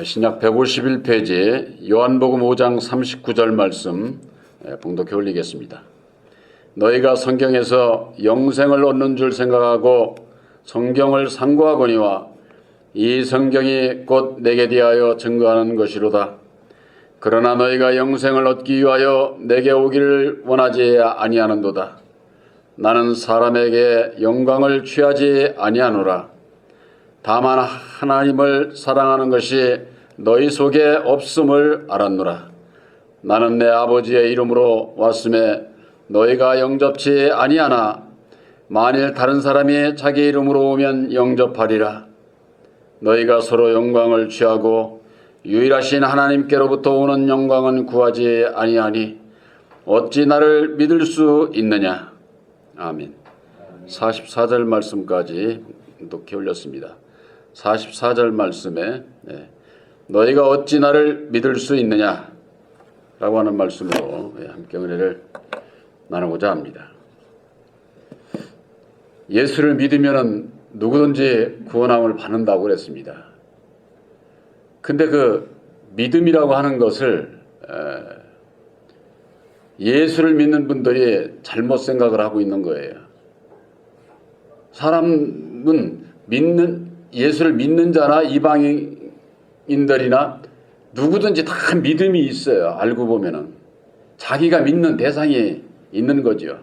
신약 151페이지 요한복음 5장 39절 말씀 봉독해 올리겠습니다. 너희가 성경에서 영생을 얻는 줄 생각하고 성경을 상고하거니와 이 성경이 곧 내게 대하여 증거하는 것이로다. 그러나 너희가 영생을 얻기 위하여 내게 오기를 원하지 아니하는도다. 나는 사람에게 영광을 취하지 아니하노라. 다만 하나님을 사랑하는 것이 너희 속에 없음을 알았노라. 나는 내 아버지의 이름으로 왔음에 너희가 영접치 아니하나 만일 다른 사람이 자기 이름으로 오면 영접하리라. 너희가 서로 영광을 취하고 유일하신 하나님께로부터 오는 영광은 구하지 아니하니 어찌 나를 믿을 수 있느냐. 아멘. 44절 말씀까지 독해 올렸습니다. 44절 말씀에 너희가 어찌 나를 믿을 수 있느냐 라고 하는 말씀으로 함께 은혜를 나누고자 합니다. 예수를 믿으면 누구든지 구원함을 받는다고 그랬습니다. 근데 그 믿음이라고 하는 것을 예수를 믿는 분들이 잘못 생각을 하고 있는 거예요. 사람은 예수를 믿는 자나 이방인들이나 누구든지 다 믿음이 있어요. 알고 보면은 자기가 믿는 대상이 있는 거죠.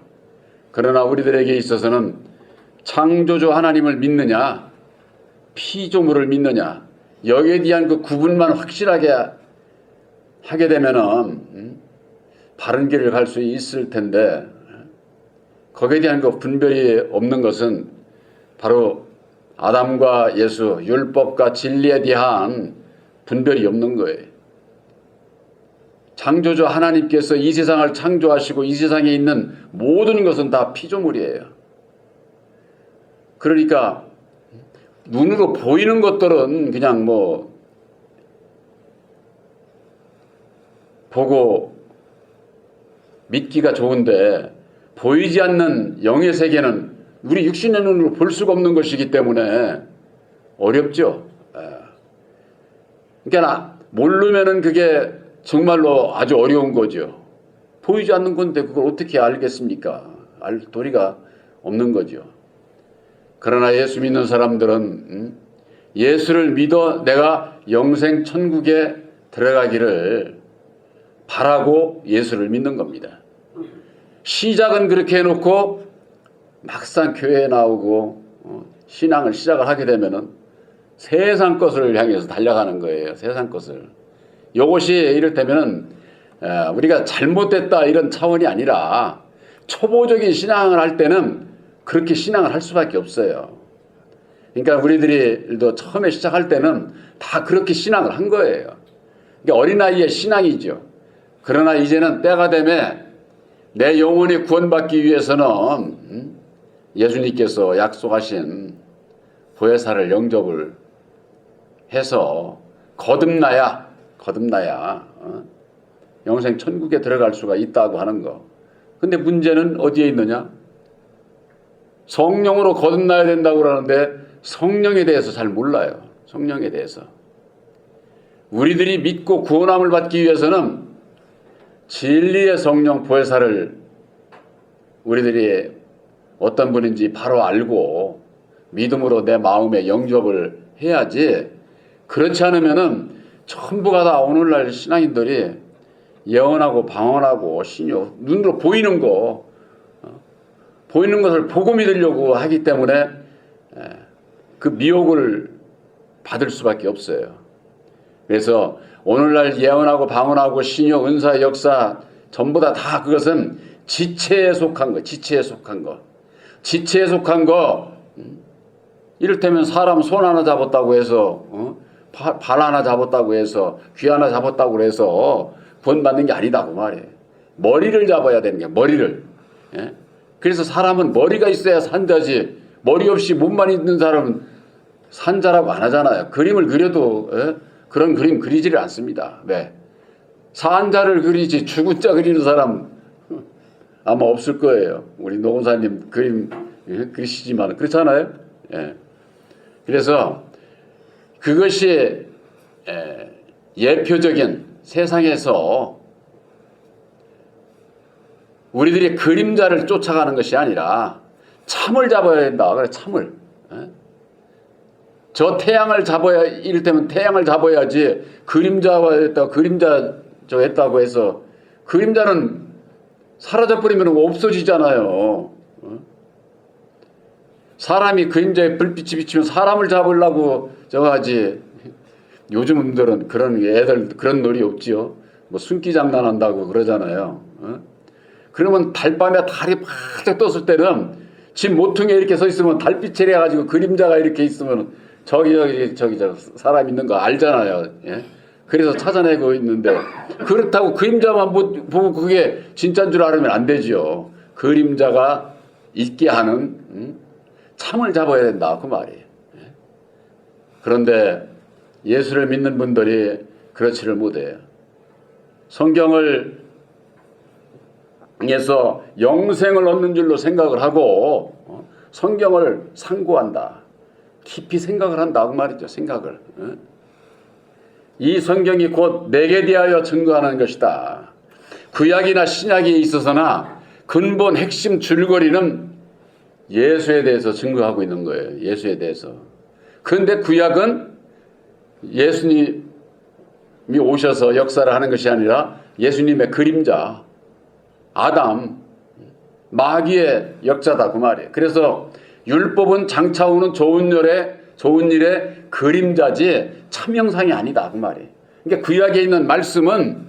그러나 우리들에게 있어서는 창조주 하나님을 믿느냐 피조물을 믿느냐 여기에 대한 그 구분만 확실하게 하게 되면은 바른 길을 갈 수 있을 텐데 거기에 대한 그 분별이 없는 것은 바로 아담과 예수, 율법과 진리에 대한 분별이 없는 거예요. 창조주 하나님께서 이 세상을 창조하시고 이 세상에 있는 모든 것은 다 피조물이에요. 그러니까 눈으로 보이는 것들은 그냥 보고 믿기가 좋은데 보이지 않는 영의 세계는 우리 육신의 눈으로 볼 수가 없는 것이기 때문에 어렵죠. 그러니까 모르면은 그게 정말로 아주 어려운 거죠. 보이지 않는 건데 그걸 어떻게 알겠습니까? 알 도리가 없는 거죠. 그러나 예수 믿는 사람들은 예수를 믿어 내가 영생 천국에 들어가기를 바라고 예수를 믿는 겁니다. 시작은 그렇게 해놓고 막상 교회에 나오고 신앙을 시작을 하게 되면은 세상 것을 향해서 달려가는 거예요. 세상 것을. 이것이 이를테면은 우리가 잘못됐다 이런 차원이 아니라 초보적인 신앙을 할 때는 그렇게 신앙을 할 수밖에 없어요. 그러니까 우리들도 처음에 시작할 때는 다 그렇게 신앙을 한 거예요. 그러니까 어린아이의 신앙이죠. 그러나 이제는 때가 되면 내 영혼이 구원받기 위해서는 예수님께서 약속하신 보혜사를 영접을 해서 거듭나야 영생 천국에 들어갈 수가 있다고 하는 거. 근데 문제는 어디에 있느냐? 성령으로 거듭나야 된다고 그러는데 성령에 대해서 잘 몰라요. 성령에 대해서. 우리들이 믿고 구원함을 받기 위해서는 진리의 성령 보혜사를 우리들이 어떤 분인지 바로 알고 믿음으로 내 마음에 영접을 해야지. 그렇지 않으면은 전부가 다 오늘날 신앙인들이 예언하고 방언하고 신요 눈으로 보이는 것을 보고 믿으려고 하기 때문에 그 미혹을 받을 수밖에 없어요. 그래서 오늘날 예언하고 방언하고 신요 은사 역사 전부 다 그것은 지체에 속한 거. 지체에 속한 거. 이를테면 사람 손 하나 잡았다고 해서 발 하나 잡았다고 해서 귀 하나 잡았다고 해서 구원받는 게 아니다고 말이에요. 머리를 잡아야 되는 게 머리를. 그래서 사람은 머리가 있어야 산자지 머리 없이 몸만 있는 사람은 산자라고 안 하잖아요. 그림을 그려도 그런 그림 그리지를 않습니다. 왜? 산자를 그리지 죽은 자 그리는 사람 아마 없을 거예요. 우리 노공사님 그림 그리시지만 그렇잖아요. 그래서 그것이 예표적인 세상에서 우리들이 그림자를 쫓아가는 것이 아니라 참을 잡아야 된다. 그래, 참을. 저 태양을 잡아야, 이를테면 태양을 잡아야지 그림자가 했다, 그림자 저 했다고 해서 그림자는 사라져버리면 없어지잖아요. 사람이 그림자에 불빛이 비치면 사람을 잡으려고 저거 하지. 요즘들은 그런 애들 그런 놀이 없지요. 뭐 숨기 장난한다고 그러잖아요. 그러면 달밤에 달이 바짝 떴을 때는 집 모퉁이에 이렇게 서 있으면 달빛을 해가지고 그림자가 이렇게 있으면 저기 사람 있는 거 알잖아요. 예? 그래서 찾아내고 있는데 그렇다고 그림자만 보고 그게 진짜인 줄 알으면 안 되죠. 그림자가 있게 하는 참을 잡아야 된다 그 말이에요. 예? 그런데 예수를 믿는 분들이 그렇지를 못해요. 성경을 에서 영생을 얻는 줄로 생각을 하고 성경을 상고한다. 깊이 생각을 한다 그 말이죠. 생각을. 이 성경이 곧 내게 대하여 증거하는 것이다. 구약이나 신약에 있어서나 근본 핵심 줄거리는 예수에 대해서 증거하고 있는 거예요. 예수에 대해서. 그런데 구약은 예수님이 오셔서 역사를 하는 것이 아니라 예수님의 그림자, 아담, 마귀의 역사다 그 말이에요. 그래서 율법은 장차오는 좋은 일의 그림자지 참 형상이 아니다 그 말이에요. 그러니까 구약에 있는 말씀은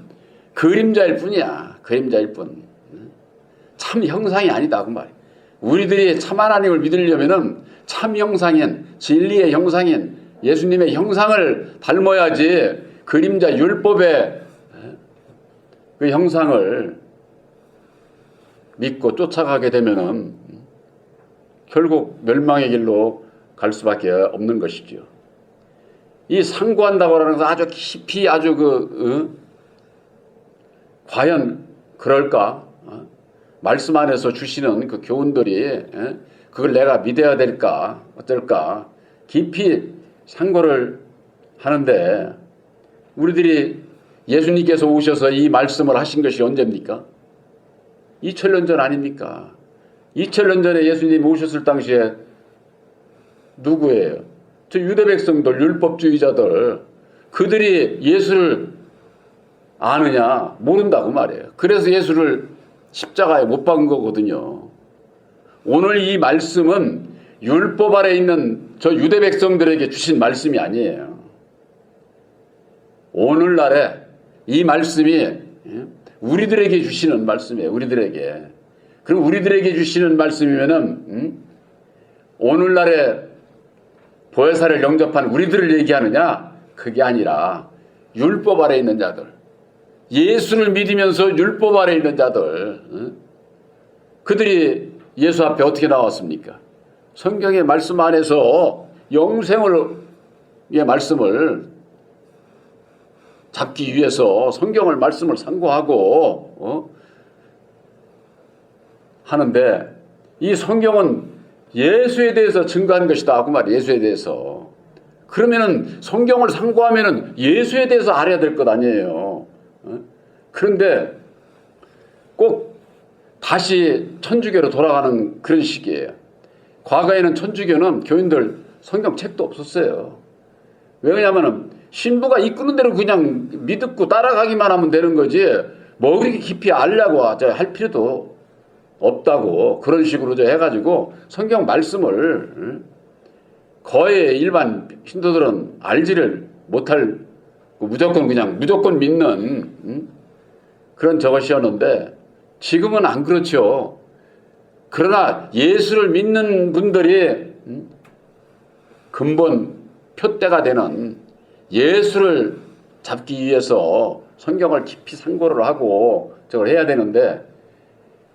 그림자일 뿐이야. 그림자일 뿐. 참 형상이 아니다 그 말이에요. 우리들이 참 하나님을 믿으려면은 참 형상인, 진리의 형상인 예수님의 형상을 닮아야지 그림자 율법의 그 형상을 믿고 쫓아가게 되면은 결국 멸망의 길로 갈 수밖에 없는 것이죠. 이 상고한다고 하는 것은 아주 깊이 아주 과연 그럴까? 말씀 안에서 주시는 그 교훈들이 그걸 내가 믿어야 될까? 어떨까? 깊이 상고를 하는데 우리들이 예수님께서 오셔서 이 말씀을 하신 것이 언제입니까? 2000년 전 아닙니까? 2000년 전에 예수님이 오셨을 당시에 누구예요? 저 유대 백성들, 율법주의자들, 그들이 예수를 아느냐? 모른다고 말이에요. 그래서 예수를 십자가에 못 박은 거거든요. 오늘 이 말씀은 율법 아래 있는 저 유대 백성들에게 주신 말씀이 아니에요. 오늘날에 이 말씀이 우리들에게 주시는 말씀이에요. 우리들에게. 그럼 우리들에게 주시는 말씀이면은 오늘날에 보혜사를 영접한 우리들을 얘기하느냐? 그게 아니라 율법 아래 있는 자들, 예수를 믿으면서 율법 아래 있는 자들, 그들이 예수 앞에 어떻게 나왔습니까? 성경의 말씀 안에서 영생의 말씀을 잡기 위해서 성경을 말씀을 상고하고 하는데 이 성경은 예수에 대해서 증거한 것이다 그 말이에요. 예수에 대해서. 그러면은 성경을 상고하면은 예수에 대해서 알아야 될 것 아니에요. 그런데 꼭 다시 천주교로 돌아가는 그런 시기예요. 과거에는 천주교는 교인들 성경 책도 없었어요. 왜냐하면 신부가 이끄는 대로 그냥 믿고 따라가기만 하면 되는 거지 뭐 그렇게 깊이 알려고 할 필요도 없다고 그런 식으로 해가지고 성경 말씀을 거의 일반 신도들은 알지를 못할 무조건 믿는 그런 저것이었는데 지금은 안 그렇죠. 그러나 예수를 믿는 분들이 근본 표대가 되는 예수를 잡기 위해서 성경을 깊이 상고를 하고 저걸 해야 되는데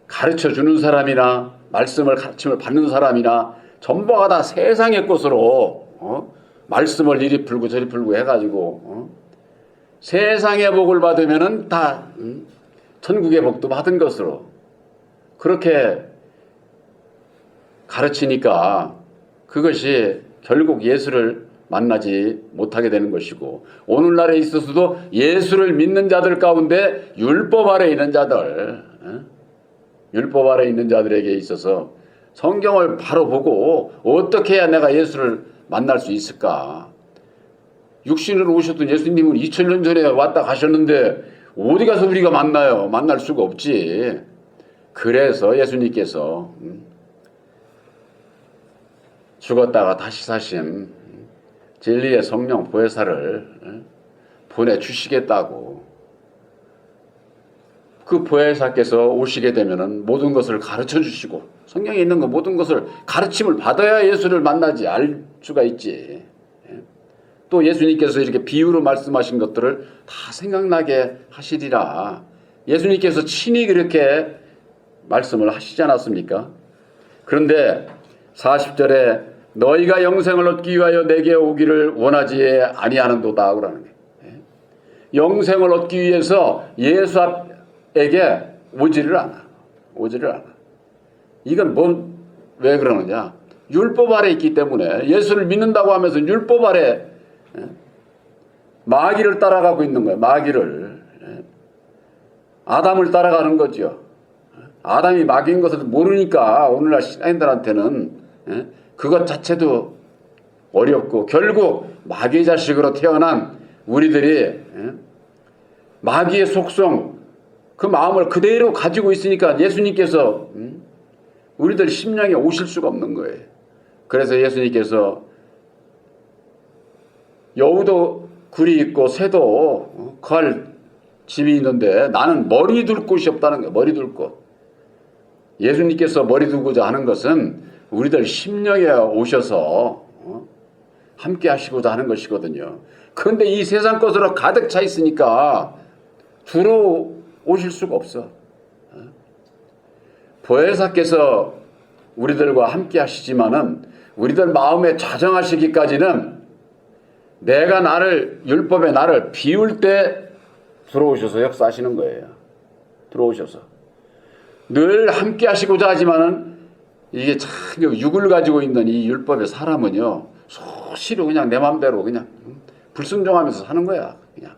가르쳐 주는 사람이나 말씀을 가르침을 받는 사람이나 전부가 다 세상의 것으로 말씀을 이리 풀고 저리 풀고 해가지고 세상의 복을 받으면은 다 천국의 복도 받은 것으로 그렇게 가르치니까 그것이 결국 예수를 만나지 못하게 되는 것이고, 오늘날에 있어서도 예수를 믿는 자들 가운데 율법 아래 있는 자들, 율법 아래 있는 자들에게 있어서 성경을 바로 보고 어떻게 해야 내가 예수를 만날 수 있을까? 육신으로 오셨던 예수님은 2000년 전에 왔다 가셨는데 어디 가서 우리가 만나요? 만날 수가 없지. 그래서 예수님께서 죽었다가 다시 사신 진리의 성령 보혜사를 보내주시겠다고. 그 보혜사께서 오시게 되면은 모든 것을 가르쳐 주시고, 성경에 있는 거 모든 것을 가르침을 받아야 예수를 만나지 알 수가 있지. 또 예수님께서 이렇게 비유로 말씀하신 것들을 다 생각나게 하시리라. 예수님께서 친히 그렇게 말씀을 하시지 않았습니까? 그런데 40절에 너희가 영생을 얻기 위하여 내게 오기를 원하지 아니하는도다 그러는 거예요. 영생을 얻기 위해서 예수 앞에게 오지를 않아. 이건 왜 그러느냐? 율법 아래 있기 때문에. 예수를 믿는다고 하면서 율법 아래 마귀를 따라가고 있는 거예요. 마귀를. 아담을 따라가는 거죠. 아담이 마귀인 것을 모르니까 오늘날 신앙인들한테는 그것 자체도 어렵고, 결국 마귀의 자식으로 태어난 우리들이 마귀의 속성, 그 마음을 그대로 가지고 있으니까 예수님께서 우리들 심령에 오실 수가 없는 거예요. 그래서 예수님께서 여우도 굴이 있고 새도 거할 집이 있는데 나는 머리 둘 곳이 없다는 거예요. 머리 둘 곳. 예수님께서 머리 두고자 하는 것은 우리들 심령에 오셔서 함께 하시고자 하는 것이거든요. 그런데 이 세상 것으로 가득 차 있으니까 들어오실 수가 없어. 보혜사께서 우리들과 함께 하시지만은 우리들 마음에 자정하시기까지는 내가 율법의 나를 비울 때 들어오셔서 역사하시는 거예요. 들어오셔서. 늘 함께 하시고자 하지만은 이게 참 육을 가지고 있는 이 율법의 사람은요, 소시로 그냥 내 맘대로 그냥 불순종하면서 사는 거야. 그냥.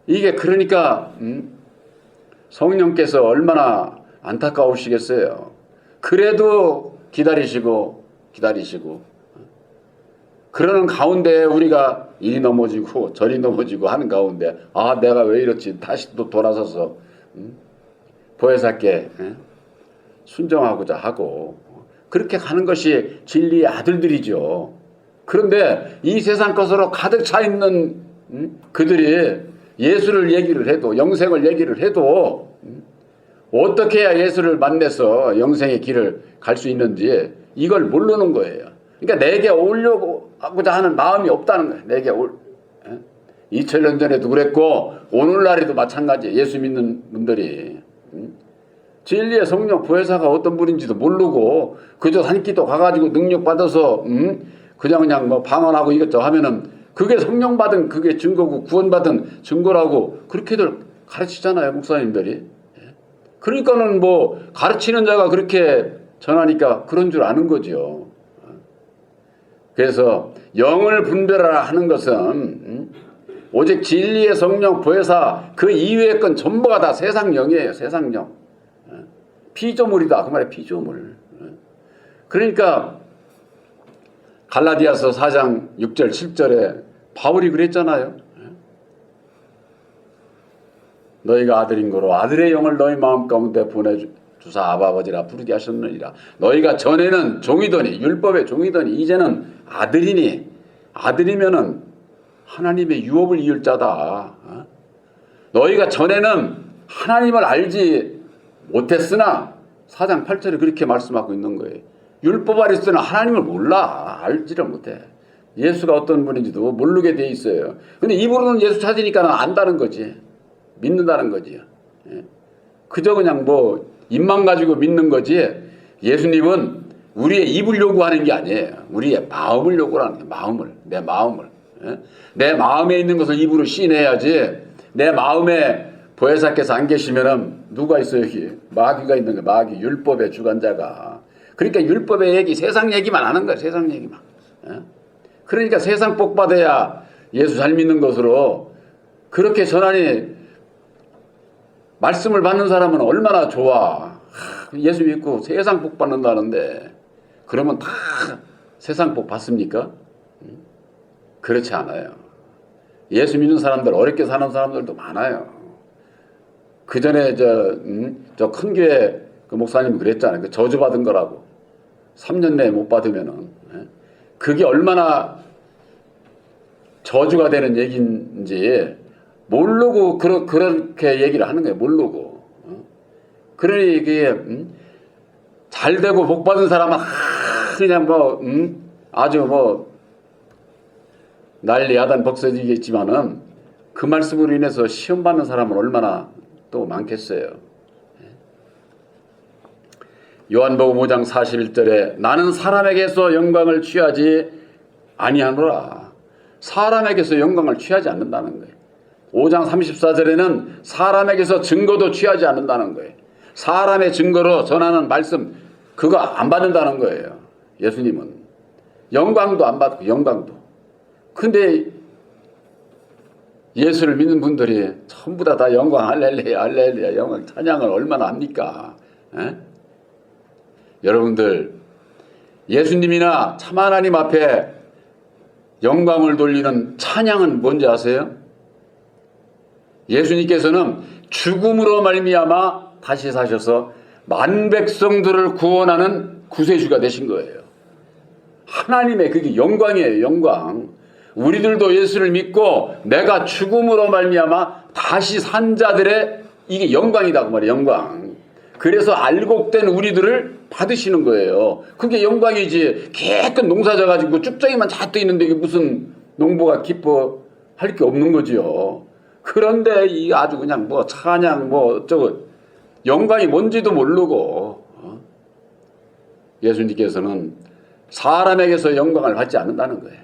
이게 그러니까 성령께서 얼마나 안타까우시겠어요. 그래도 기다리시고 그러는 가운데 우리가 이리 넘어지고 저리 넘어지고 하는 가운데, 아, 내가 왜 이렇지? 다시 또 돌아서서 보혜사께 순종하고자 하고, 그렇게 가는 것이 진리의 아들들이죠. 그런데 이 세상 것으로 가득 차 있는 그들이 예수를 얘기를 해도, 영생을 얘기를 해도 어떻게 해야 예수를 만나서 영생의 길을 갈 수 있는지 이걸 모르는 거예요. 그러니까 내게 오려고 하고자 하는 마음이 없다는 거예요. 내게 2000년 전에도 그랬고 오늘날에도 마찬가지예요. 예수 믿는 분들이 진리의 성령 보혜사가 어떤 분인지도 모르고 그저 산기도 가가지고 능력 받아서 그냥 뭐 방언하고 이것저것 하면은 그게 성령 받은 그게 증거고 구원받은 증거라고 그렇게들 가르치잖아요, 목사님들이. 그러니까는 뭐 가르치는 자가 그렇게 전하니까 그런 줄 아는 거죠. 그래서 영을 분별하라 하는 것은 오직 진리의 성령 보혜사 그 이외의 건 전부가 다 세상 영이에요. 세상 영. 피조물이다. 그 말에 피조물. 그러니까 갈라디아서 4장 6절 7절에 바울이 그랬잖아요. 너희가 아들인 거로 아들의 영을 너희 마음 가운데 보내주사 아바 아버지라 부르게 하셨느니라. 너희가 전에는 종이더니 율법의 종이더니 이제는 아들이니 아들이면은 하나님의 유업을 이을 자다. 너희가 전에는 하나님을 알지 못했으나 4장 8절에 그렇게 말씀하고 있는 거예요. 율법 아래서는 하나님을 몰라. 알지를 못해. 예수가 어떤 분인지도 모르게 돼 있어요. 근데 입으로는 예수 찾으니까 안다는 거지. 믿는다는 거지. 그저 그냥 뭐 입만 가지고 믿는 거지. 예수님은 우리의 입을 요구하는 게 아니에요. 우리의 마음을 요구하는 거예요. 마음을. 내 마음을. 내 마음에 있는 것을 입으로 시인해야지. 내 마음에 보혜사께서 안 계시면은 누가 있어요, 여기? 마귀가 있는 거예요. 마귀. 율법의 주관자가. 그러니까 율법의 얘기, 세상 얘기만 하는 거예요. 세상 얘기만. 그러니까 세상 복 받아야 예수 잘 믿는 것으로 그렇게 전하니 말씀을 받는 사람은 얼마나 좋아. 예수 믿고 세상 복 받는다는데 그러면 다 세상 복 받습니까? 그렇지 않아요. 예수 믿는 사람들, 어렵게 사는 사람들도 많아요. 그 전에 저 큰 교회 그 목사님이 그랬잖아요. 그 저주받은 거라고. 3년 내에 못 받으면은. 그게 얼마나 저주가 되는 얘기인지 모르고 그렇게 얘기를 하는 거예요. 모르고. 그러니 이게 잘 되고 복 받은 사람은 그냥 아주 난리 야단 벅서지겠지만은 그 말씀으로 인해서 시험 받는 사람은 얼마나 또 많겠어요. 요한복음 5장 41절에 나는 사람에게서 영광을 취하지 아니하노라. 사람에게서 영광을 취하지 않는다는 거예요. 5장 34절에는 사람에게서 증거도 취하지 않는다는 거예요. 사람의 증거로 전하는 말씀 그거 안 받는다는 거예요. 예수님은 영광도 안 받고 영광도. 근데 예수를 믿는 분들이 전부 다 영광 할렐루야 할렐루야 영광 찬양을 얼마나 합니까? 에? 여러분들 예수님이나 참 하나님 앞에 영광을 돌리는 찬양은 뭔지 아세요? 예수님께서는 죽음으로 말미암아 다시 사셔서 만 백성들을 구원하는 구세주가 되신 거예요. 하나님의 그게 영광이에요. 영광. 우리들도 예수를 믿고 내가 죽음으로 말미암아 다시 산 자들의 이게 영광이다 그 말이에요. 영광. 그래서 알곡된 우리들을 받으시는 거예요. 그게 영광이지. 개껏 농사 져가지고 쭉정이만 잔뜩 있는데 이게 무슨 농부가 기뻐할 게 없는 거지요. 그런데 이 아주 그냥 찬양 어쩌고 영광이 뭔지도 모르고 예수님께서는 사람에게서 영광을 받지 않는다는 거예요.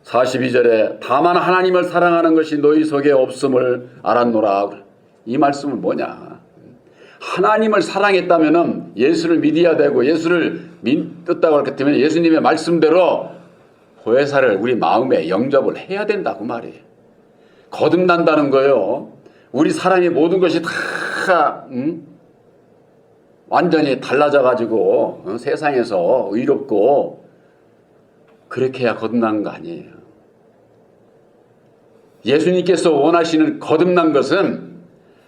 42절에 다만 하나님을 사랑하는 것이 너희 속에 없음을 알았노라. 이 말씀은 뭐냐? 하나님을 사랑했다면 예수를 믿어야 되고 예수를 믿었다고 그렇기 때문에 예수님의 말씀대로 보혜사를 우리 마음에 영접을 해야 된다고 말이에요. 거듭난다는 거예요. 우리 사람의 모든 것이 다 완전히 달라져 가지고 세상에서 의롭고 그렇게 해야 거듭나는 거 아니에요. 예수님께서 원하시는 거듭난 것은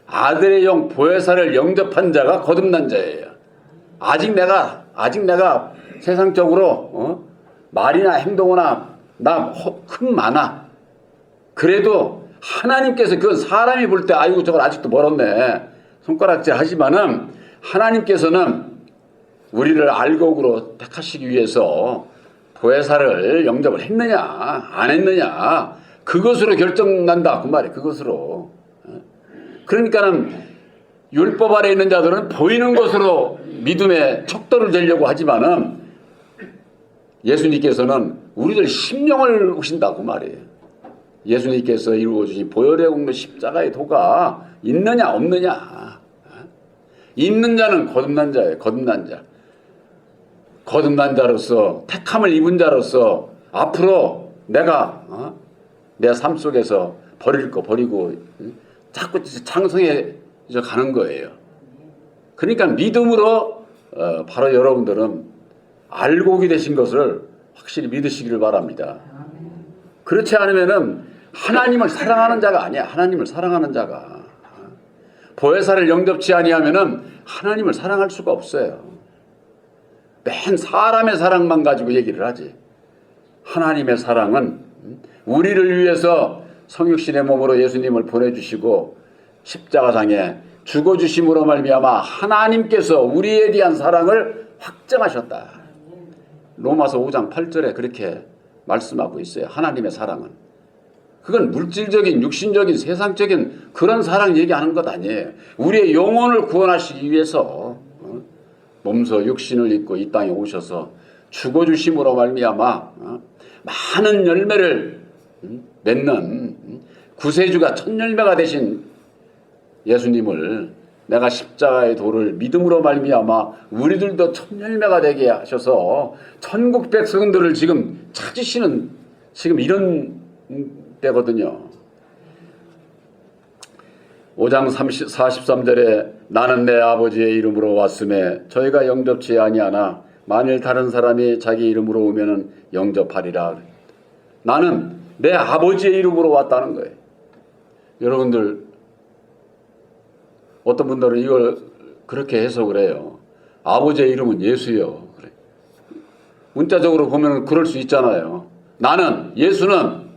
아들의 영 보혜사를 영접한 자가 거듭난 자예요. 아직 내가 세상적으로 말이나 행동이나 나 흠 많아. 그래도 하나님께서 그건 사람이 볼 때 아이고 저걸 아직도 멀었네 손가락질 하지만은 하나님께서는 우리를 알곡으로 택하시기 위해서 보혜사를 영접을 했느냐 안 했느냐 그것으로 결정난다 그 말이에요. 그것으로. 그러니까는 율법 아래 있는 자들은 보이는 것으로 믿음의 척도를 재려고 하지만은 예수님께서는 우리들 심령을 보신다고 말이에요. 예수님께서 이루어주신 보혈의 공로 십자가의 도가 있느냐 없느냐. 있는 자는 거듭난 자예요. 거듭난 자. 거듭난 자로서 택함을 입은 자로서 앞으로 내가 내 삶 속에서 버릴 거 버리고 자꾸 창성해 가는 거예요. 그러니까 믿음으로 바로 여러분들은 알곡이 되신 것을 확실히 믿으시기를 바랍니다. 그렇지 않으면은 하나님을 사랑하는 자가 아니야. 하나님을 사랑하는 자가 보혜사를 영접치 아니하면은 하나님을 사랑할 수가 없어요. 맨 사람의 사랑만 가지고 얘기를 하지. 하나님의 사랑은 우리를 위해서 성육신의 몸으로 예수님을 보내주시고 십자가상에 죽어주심으로 말미암아 하나님께서 우리에 대한 사랑을 확정하셨다. 로마서 5장 8절에 그렇게 말씀하고 있어요. 하나님의 사랑은. 그건 물질적인 육신적인 세상적인 그런 사랑 얘기하는 것 아니에요. 우리의 영혼을 구원하시기 위해서 몸소 육신을 입고 이 땅에 오셔서 죽어주심으로 말미암아 많은 열매를 맺는 구세주가 첫 열매가 되신 예수님을 내가 십자가의 도를 믿음으로 말미암아 우리들도 첫 열매가 되게 하셔서 천국 백성들을 지금 찾으시는 지금 이런 때거든요. 5장 43절에 나는 내 아버지의 이름으로 왔음에 저희가 영접치 아니하나 만일 다른 사람이 자기 이름으로 오면은 영접하리라. 나는 내 아버지의 이름으로 왔다는 거예요. 여러분들 어떤 분들은 이걸 그렇게 해석을 해요. 아버지의 이름은 예수요. 그래. 문자적으로 보면 그럴 수 있잖아요. 나는 예수는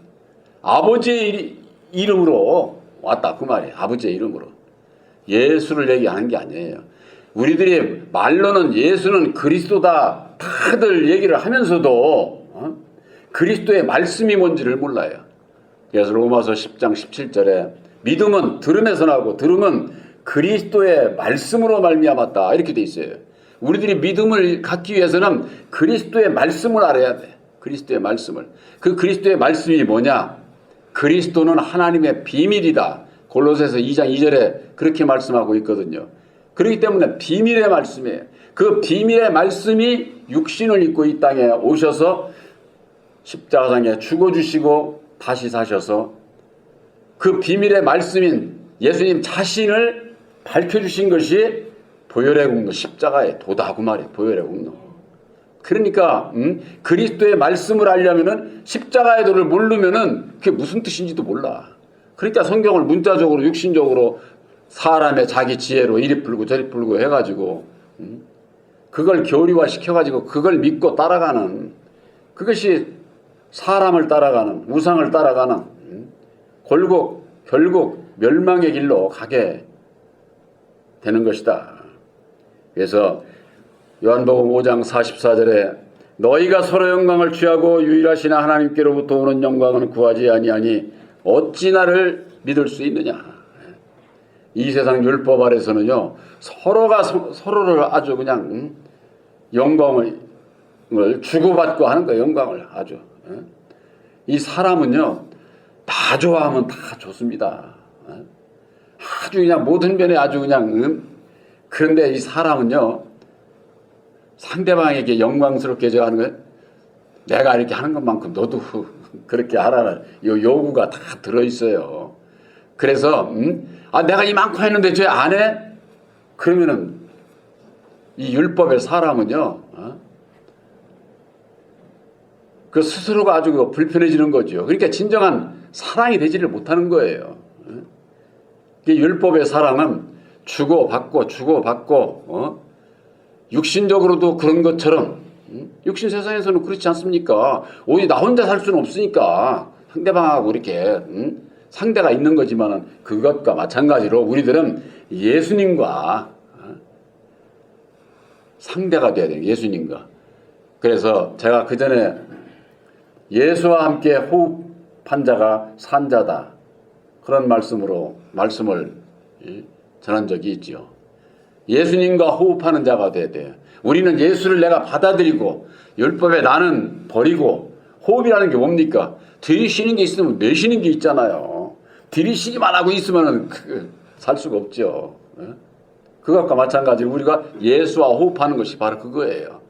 아버지의 이름으로 왔다 그 말이에요. 아버지의 이름으로. 예수를 얘기하는 게 아니에요. 우리들이 말로는 예수는 그리스도다 다들 얘기를 하면서도 그리스도의 말씀이 뭔지를 몰라요. 그래서 로마서 10장 17절에 믿음은 들음에서 나고 들음은 그리스도의 말씀으로 말미암았다 이렇게 돼 있어요. 우리들이 믿음을 갖기 위해서는 그리스도의 말씀을 알아야 돼. 그리스도의 말씀을. 그 그리스도의 말씀이 뭐냐? 그리스도는 하나님의 비밀이다. 골로새서 2장 2절에 그렇게 말씀하고 있거든요. 그렇기 때문에 비밀의 말씀이에요. 그 비밀의 말씀이 육신을 입고 이 땅에 오셔서 십자가상에 죽어주시고 다시 사셔서 그 비밀의 말씀인 예수님 자신을 밝혀주신 것이 보혈의 공로, 십자가의 도다 그 말이에요. 보혈의 공로. 그러니까 그리스도의 말씀을 알려면은 십자가의 도를 모르면은 그게 무슨 뜻인지도 몰라. 그러니까 성경을 문자적으로 육신적으로 사람의 자기 지혜로 이리 풀고 저리 풀고 해가지고 그걸 교리화 시켜가지고 그걸 믿고 따라가는 그것이 사람을 따라가는 우상을 따라가는 결국 멸망의 길로 가게 되는 것이다. 그래서 요한복음 5장 44절에 너희가 서로 영광을 취하고 유일하신 하나님께로부터 오는 영광은 구하지 아니하니 어찌 나를 믿을 수 있느냐. 이 세상 율법 아래서는요 서로가 서로를 아주 그냥 영광을 주고받고 하는 거예요. 영광을 아주. 이 사람은요 다 좋아하면 다 좋습니다. 아주 그냥 모든 면에 아주 그냥 그런데 이 사람은요 상대방에게 영광스럽게 하는 거예요. 내가 이렇게 하는 것만큼 너도 그렇게 하라는 요구가 다 들어있어요. 그래서 내가 이만큼 했는데 쟤 안 해? 그러면은 이 율법의 사람은요 그 스스로가 아주 불편해지는 거죠. 그러니까 진정한 사랑이 되지를 못하는 거예요. 율법의 사랑은 주고받고 육신적으로도 그런 것처럼 육신 세상에서는 그렇지 않습니까? 오히려 나 혼자 살 수는 없으니까 상대방하고 이렇게 상대가 있는 거지만은 그것과 마찬가지로 우리들은 예수님과 상대가 돼야 돼요. 예수님과. 그래서 제가 그 전에 예수와 함께 호흡한 자가 산 자다. 그런 말씀을 전한 적이 있죠. 예수님과 호흡하는 자가 돼야 돼요. 우리는 예수를 내가 받아들이고 율법에 나는 버리고 호흡이라는 게 뭡니까? 들이쉬는 게 있으면 내쉬는 게 있잖아요. 들이쉬기만 하고 있으면 살 수가 없죠. 그것과 마찬가지로 우리가 예수와 호흡하는 것이 바로 그거예요.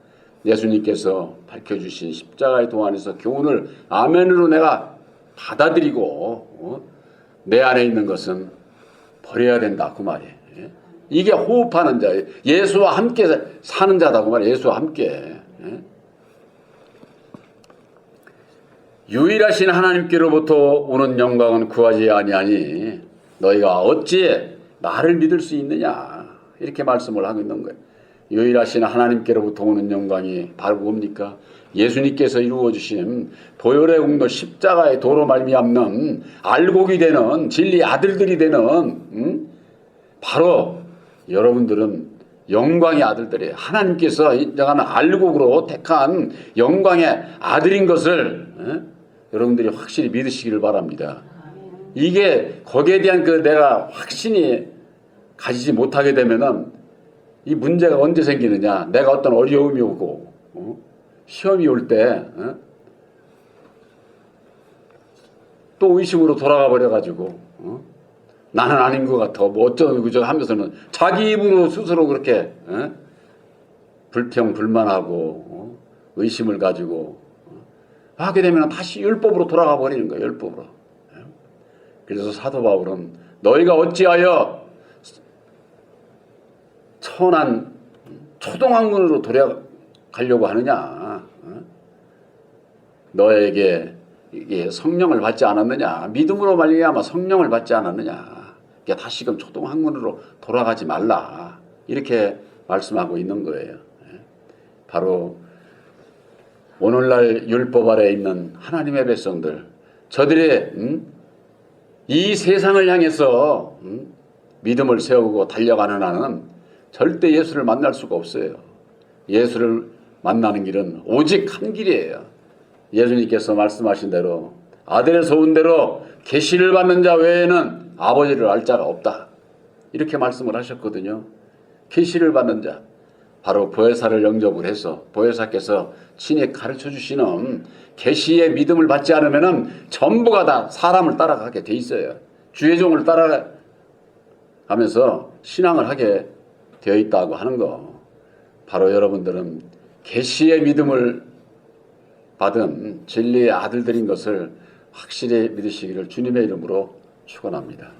예수님께서 밝혀주신 십자가의 도 안에서 교훈을 아멘으로 내가 받아들이고 내 안에 있는 것은 버려야 된다 그 말이에요. 이게 호흡하는 자예요. 예수와 함께 사는 자다 그 말이에요. 예수와 함께. 유일하신 하나님께로부터 오는 영광은 구하지 아니하니 너희가 어찌 나를 믿을 수 있느냐 이렇게 말씀을 하고 있는 거예요. 유일하신 하나님께로부터 오는 영광이 바로 뭡니까? 예수님께서 이루어주신 보혈의 공로 십자가의 도로 말미암는 알곡이 되는 진리 아들들이 되는 바로 여러분들은 영광의 아들들이에요. 하나님께서 인정하는 알곡으로 택한 영광의 아들인 것을 여러분들이 확실히 믿으시기를 바랍니다. 이게 거기에 대한 내가 확신이 가지지 못하게 되면은 이 문제가 언제 생기느냐? 내가 어떤 어려움이 오고 시험이 올 때 또 의심으로 돌아가 버려가지고 나는 아닌 것 같아. 뭐 어쩌고 그저 하면서는 자기 입으로 스스로 그렇게 불평 불만하고 의심을 가지고 하게 되면 다시 율법으로 돌아가 버리는 거예요. 율법으로. 그래서 사도 바울은 너희가 어찌하여 천한 초동학문으로 돌아가려고 하느냐. 너에게 이게 성령을 받지 않았느냐. 믿음으로 말미암아 성령을 받지 않았느냐. 그러니까 다시금 초동학문으로 돌아가지 말라. 이렇게 말씀하고 있는 거예요. 바로 오늘날 율법 아래에 있는 하나님의 백성들, 저들의 이 세상을 향해서 믿음을 세우고 달려가는 한은 절대 예수를 만날 수가 없어요. 예수를 만나는 길은 오직 한 길이에요. 예수님께서 말씀하신 대로 아들에서 온 대로 계시를 받는 자 외에는 아버지를 알 자가 없다. 이렇게 말씀을 하셨거든요. 계시를 받는 자, 바로 보혜사를 영접을 해서 보혜사께서 친히 가르쳐 주시는 계시의 믿음을 받지 않으면 전부가 다 사람을 따라가게 돼 있어요. 주의 종을 따라가면서 신앙을 하게 되어 있다고 하는 거. 바로 여러분들은 계시의 믿음을 받은 진리의 아들들인 것을 확실히 믿으시기를 주님의 이름으로 축원합니다.